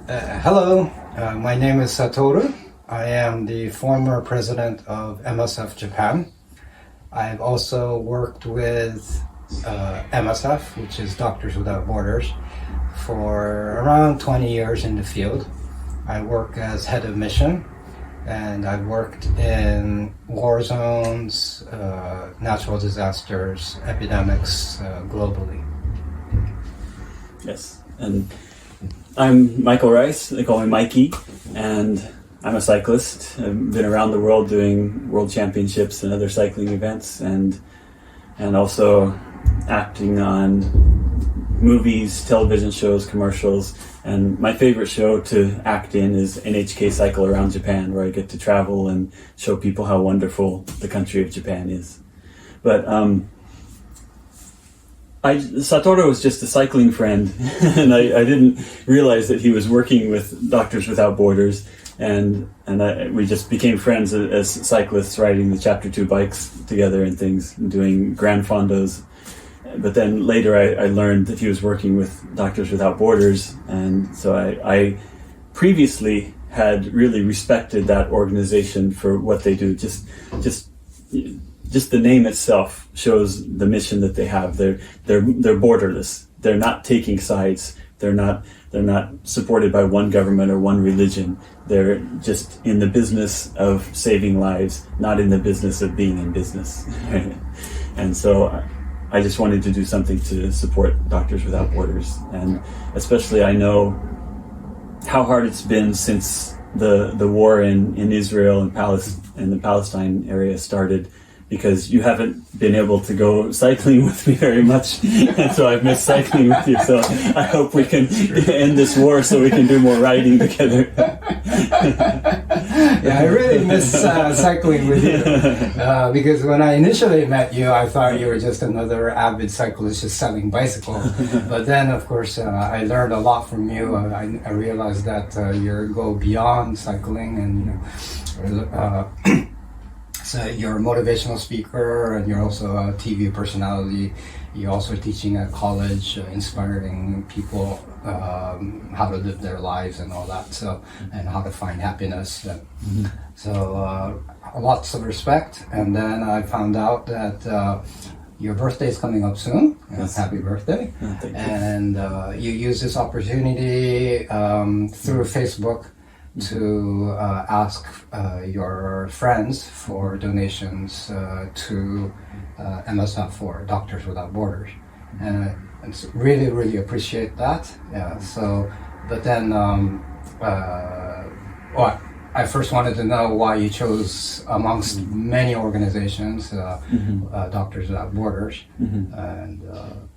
Hello, my name is Satoru. I am the former president of MSF Japan. I've also worked with MSF, which is Doctors Without Borders, for around 20 years in the field. I work as head of mission, and I've worked in war zones, natural disasters, epidemics globally. Yes, and I'm Michael Rice, they call me Mikey, and I'm a cyclist. I've been around the world doing world championships and other cycling events, and also acting on movies, television shows, commercials. And my favorite show to act in is NHK Cycle Around Japan, where I get to travel and show people how wonderful the country of Japan is. But Satoru was just a cycling friend, and I didn't realize that he was working with Doctors Without Borders, and we just became friends as cyclists, riding the Chapter 2 bikes together and things, doing Grand Fondos. But then later I learned that he was working with Doctors Without Borders, and so I previously had really respected that organization for what they do. Just the name itself shows the mission that they have. They're borderless. They're not taking sides. They're not supported by one government or one religion. They're just in the business of saving lives, not in the business of being in business. And so I just wanted to do something to support Doctors Without Borders. And especially I know how hard it's been since the war in Israel and the Palestine area started, because you haven't been able to go cycling with me very much, and so I've missed cycling with you. So I hope we can end this war so we can do more riding together. Yeah, I really miss cycling with you, because when I initially met you, I thought you were just another avid cyclist just selling bicycles. But then, of course, I learned a lot from you. I realized that you go beyond cycling, and so you're a motivational speaker, and you're also a TV personality. You're also teaching at college, inspiring people how to live their lives and all that. So, and how to find happiness. So, lots of respect. And then I found out that your birthday is coming up soon. Yes. Happy birthday! Thank you. And you use this opportunity through Facebook to ask your friends for donations to MSF, for Doctors Without Borders, and really, really appreciate that. Yeah. So, but then, I first wanted to know why you chose, amongst many organizations, Doctors Without Borders, and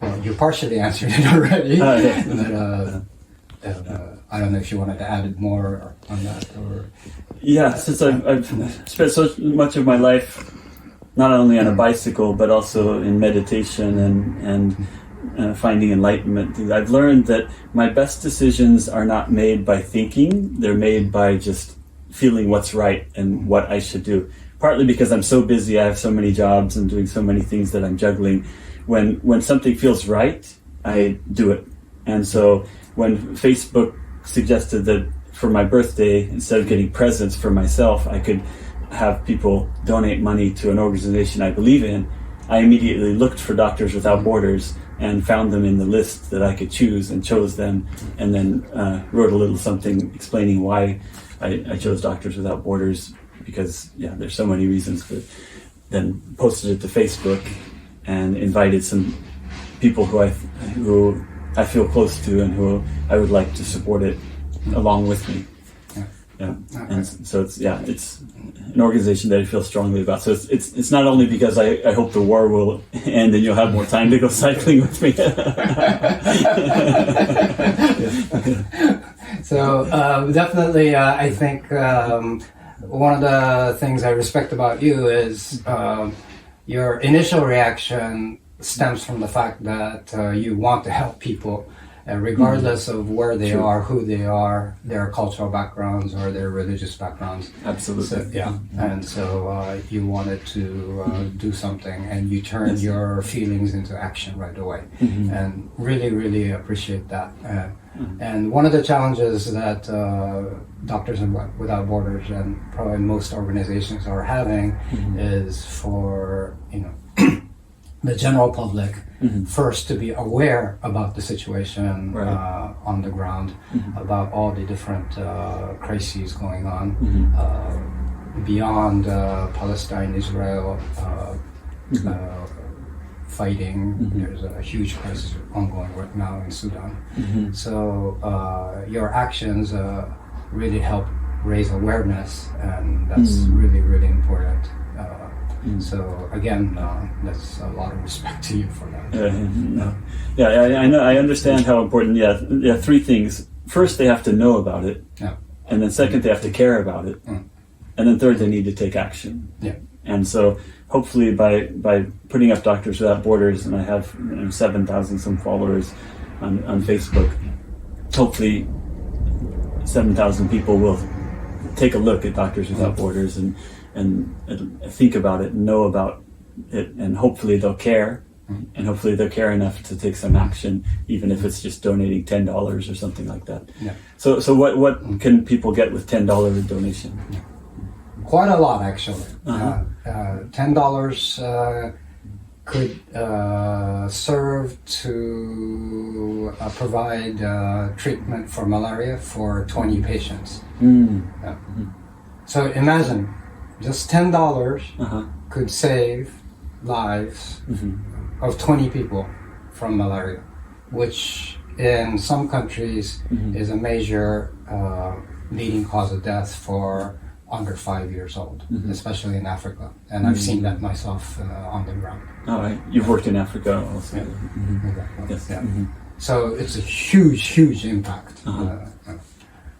well, you partially answered it already. But, I don't know if you wanted to add more on that, or... Yeah, since I've spent so much of my life not only on a bicycle but also in meditation and finding enlightenment, I've learned that my best decisions are not made by thinking. They're made by just feeling what's right and what I should do. Partly because I'm so busy, I have so many jobs and doing so many things that I'm juggling. When something feels right, I do it. And so when Facebook suggested that for my birthday, instead of getting presents for myself, I could have people donate money to an organization I believe in, I immediately looked for Doctors Without Borders and found them in the list that I could choose, and chose them, and then wrote a little something explaining why I chose Doctors Without Borders, because there's so many reasons, but then posted it to Facebook and invited some people who I feel close to and who I would like to support it along with me. Yeah. Okay. And so it's an organization that I feel strongly about. So it's not only because I hope the war will end and you'll have more time to go cycling with me. So definitely, I think one of the things I respect about you is your initial reaction stems from the fact that you want to help people, regardless of where they are, who they are, their cultural backgrounds or their religious backgrounds. Absolutely. So, yeah, and so you wanted to do something, and you turned your feelings into action right away, and really, really appreciate that. And one of the challenges that Doctors Without Borders and probably most organizations are having is for the general public first to be aware about the situation on the ground, about all the different crises going on beyond Palestine, Israel fighting. There's a huge crisis ongoing right now in Sudan. So your actions really help raise awareness, and that's really, really important. So again, that's a lot of respect to you for that. I know. I understand how important. Yeah. Three things. First, they have to know about it, and then second, they have to care about it, and then third, they need to take action. And so, hopefully, by putting up Doctors Without Borders, and I have 7,000 some followers on Facebook, hopefully 7,000 people will take a look at Doctors Without Borders and think about it, and know about it, and hopefully they'll care, and hopefully they'll care enough to take some action, even if it's just donating $10 or something like that. So what can people get with $10 donation? Quite a lot, actually. $10 could serve to provide treatment for malaria for 20 patients. So imagine, just $10 could save lives of 20 people from malaria, which in some countries is a major leading cause of death for under 5 years old, especially in Africa. And I've seen that myself on the ground. All right. You've worked in Africa also. Exactly. Yes. So it's a huge, huge impact.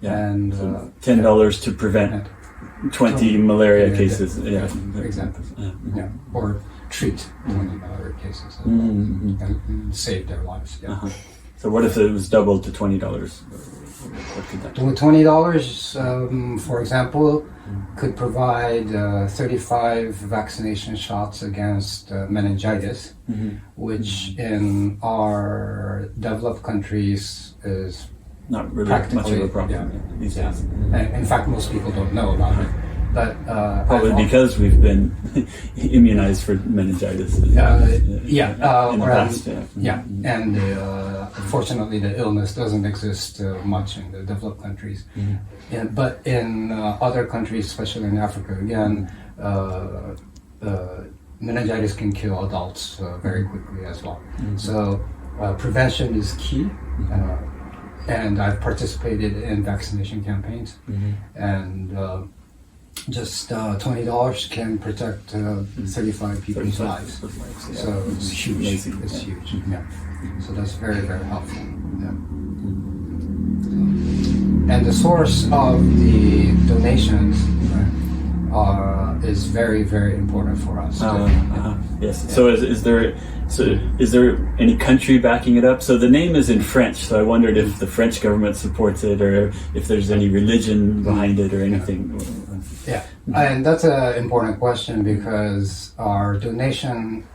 And so $10 to prevent 20 malaria cases. Exactly. Or treat 20 malaria cases and save their lives. So what if it was doubled to $20? What could that do? $20, for example, could provide 35 vaccination shots against meningitis, which in our developed countries is not really much of a problem these days. In fact, most people don't know about it. But probably because we've been immunized for meningitis. In the past. And fortunately, the illness doesn't exist much in the developed countries. But in other countries, especially in Africa, again, meningitis can kill adults very quickly as well. So prevention is key. And I've participated in vaccination campaigns, and just $20 can protect 35 people's lives. So it's huge. It's huge. So that's very, very helpful. And the source of the donations is very, very important for us. Yes. So is there any country backing it up? So the name is in French. So I wondered if the French government supports it, or if there's any religion behind it, or anything. And that's an important question, because our donation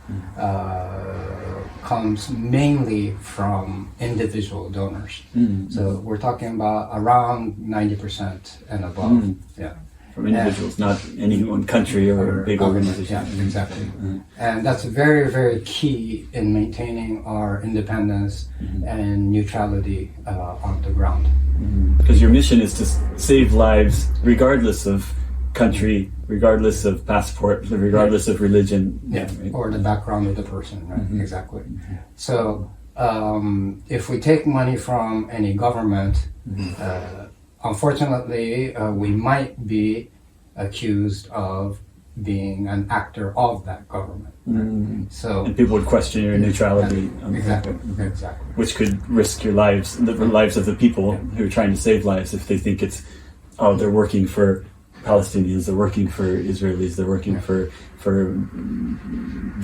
comes mainly from individual donors. So we're talking about around 90% and above. From individuals, not any one country or big organization. Exactly. And that's very, very key in maintaining our independence and neutrality on the ground. Because your mission is to save lives regardless of country, regardless of passport, regardless of religion. Or the background of the person, right? Exactly. So if we take money from any government, unfortunately, we might be accused of being an actor of that government. So, and people would question your neutrality. Exactly. Which could risk your lives, the lives of the people who are trying to save lives, if they think they're working for Palestinians, they're working for Israelis, they're working for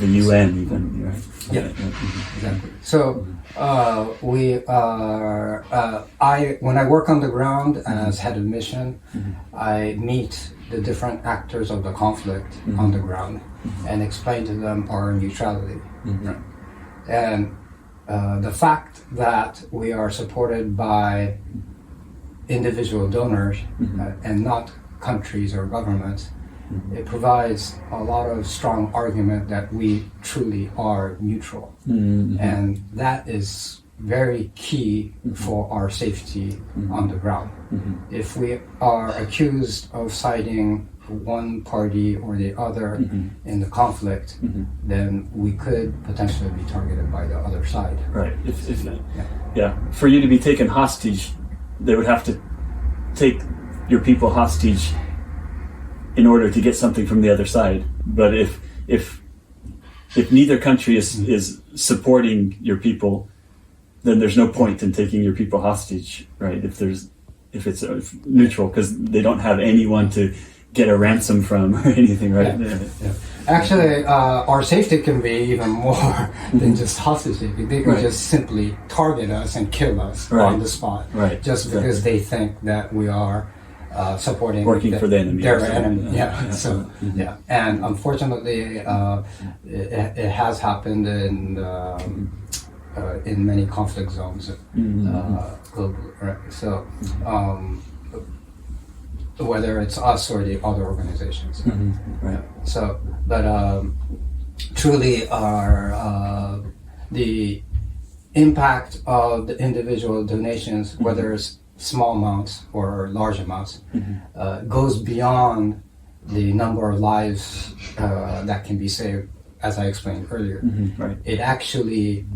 the UN even, right? Yeah, exactly. So we are. When I work on the ground as head of mission, I meet the different actors of the conflict on the ground and explain to them our neutrality. And the fact that we are supported by individual donors and not countries or governments, it provides a lot of strong argument that we truly are neutral. And that is very key for our safety on the ground. If we are accused of siding one party or the other in the conflict, then we could potentially be targeted by the other side. Right. For you to be taken hostage, they would have to take your people hostage in order to get something from the other side. But if neither country is supporting your people, then there's no point in taking your people hostage, right? If it's neutral, because they don't have anyone to get a ransom from or anything, right? Yeah. Actually, our safety can be even more than just hostage taking. They can just simply target us and kill us on the spot, just because they think that we are supporting for the enemy. Their enemy. And unfortunately, it has happened in many conflict zones globally, right? So whether it's us or the other organizations, So, but truly, the impact of the individual donations, whether it's small amounts or large amounts, goes beyond the number of lives that can be saved, as I explained earlier. It actually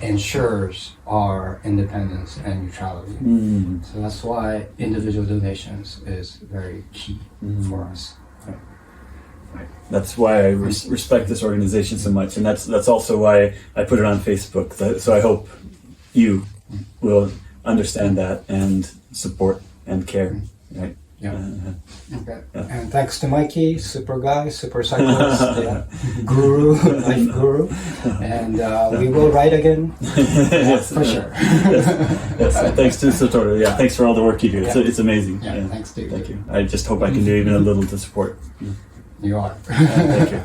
ensures our independence and neutrality. So that's why individual donations is very key for us. That's why I respect this organization so much, and that's also why I put it on Facebook. So I hope you will understand that and support and care, right? Okay. And thanks to Mikey, super guy, super cyclist, guru, life guru, and we will ride again. For sure. Yes. Thanks to Satoru. Thanks for all the work you do. It's amazing. Thanks to you. Thank you. I just hope I can do even a little to support. You are. Thank you.